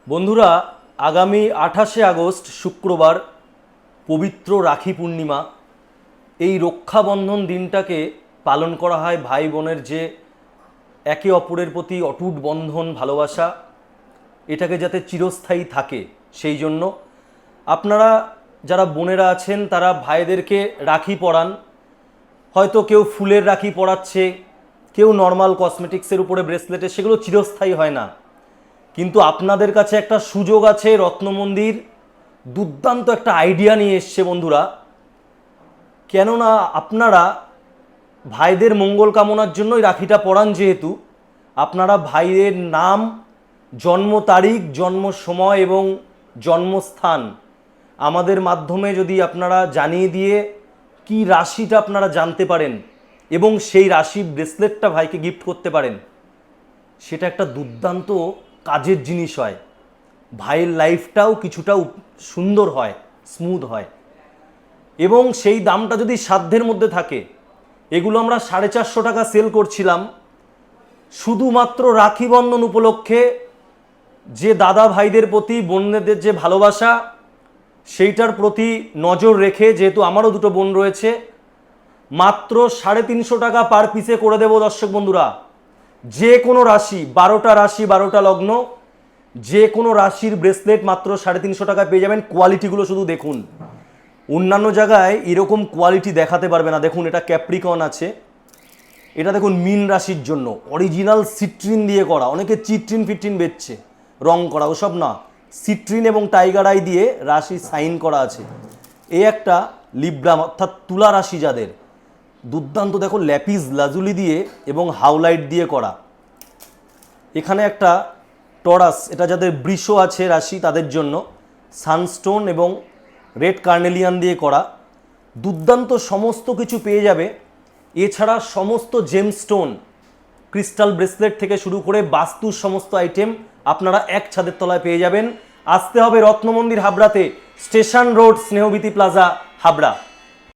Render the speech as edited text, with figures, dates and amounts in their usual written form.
বন্ধুরা, আগামী 28শে আগস্ট শুক্রবার পবিত্র রাখি পূর্ণিমা। এই রক্ষাবন্ধন দিনটাকে পালন করা হয় ভাই বোনের যে একে অপরের প্রতি অটুট বন্ধন, ভালোবাসা, এটাকে যাতে চিরস্থায়ী থাকে সেই জন্য আপনারা যারা বোনেরা আছেন তারা ভাইদেরকে রাখি পরান। হয়তো কেউ ফুলের রাখি পরাচ্ছে, কেউ নর্মাল কসমেটিক্সের উপরে ব্রেসলেটে, সেগুলো চিরস্থায়ী হয় না। কিন্তু আপনাদের কাছে একটা সুযোগ আছে। রত্নমন্দির দুর্দান্ত একটা আইডিয়া নিয়ে এসছে বন্ধুরা। কেননা আপনারা ভাইদের মঙ্গল কামনার জন্যই রাখিটা পরান, যেহেতু আপনারা ভাইয়ের নাম, জন্ম তারিখ, জন্ম সময় এবং জন্মস্থান আমাদের মাধ্যমে যদি আপনারা জানিয়ে দিয়ে কি রাশিটা আপনারা জানতে পারেন এবং সেই রাশি ব্রেসলেটটা ভাইকে গিফট করতে পারেন, সেটা একটা দুর্দান্ত কাজের জিনিস হয়। ভাইয়ের লাইফটাও কিছুটা সুন্দর হয়, স্মুথ হয়। এবং সেই দামটা যদি সাধ্যের মধ্যে থাকে, এগুলো আমরা 450 টাকা সেল করছিলাম। শুধুমাত্র রাখি বন্ধন উপলক্ষে যে দাদা ভাইদের প্রতি বোনদের যে ভালোবাসা, সেইটার প্রতি নজর রেখে, যেহেতু আমারও দুটো বোন রয়েছে, মাত্র 350 টাকা পার পিসে করে দেব দর্শক বন্ধুরা। যে কোনো রাশি, 12টা রাশি, 12টা লগ্ন, যে কোনো রাশির ব্রেসলেট মাত্র 350 টাকায় পেয়ে যাবেন। কোয়ালিটিগুলো শুধু দেখুন, অন্যান্য জায়গায় এরকম কোয়ালিটি দেখাতে পারবে না। দেখুন, এটা ক্যাপ্রিকন আছে, এটা দেখুন মিন রাশির জন্য অরিজিনাল সিট্রিন দিয়ে করা। অনেকে চিট্রিন ফিট্রিন বেচছে, রং করা, ওসব না। সিট্রিন এবং টাইগার আই দিয়ে রাশি সাইন করা আছে। এই একটা লিব্রাম অর্থাৎ তুলা রাশি যাদের, দুর্দান্ত দেখো ল্যাপিস লাজুলি দিয়ে এবং হাউলাইট দিয়ে করা। এখানে একটা টরাস, এটা যাদের বৃষ আছে রাশি তাদের জন্য, সানস্টোন এবং রেড কার্নেলিয়ান দিয়ে করা। দুর্দান্ত সমস্ত কিছু পেয়ে যাবে। এছাড়া সমস্ত জেমস্টোন, ক্রিস্টাল ব্রেসলেট থেকে শুরু করে বাস্তুর সমস্ত আইটেম আপনারা এক ছাদের তলায় পেয়ে যাবেন। আসতে হবে রত্নমন্দির হাবড়াতে, স্টেশন রোড, স্নেহবীতি প্লাজা, হাবড়া।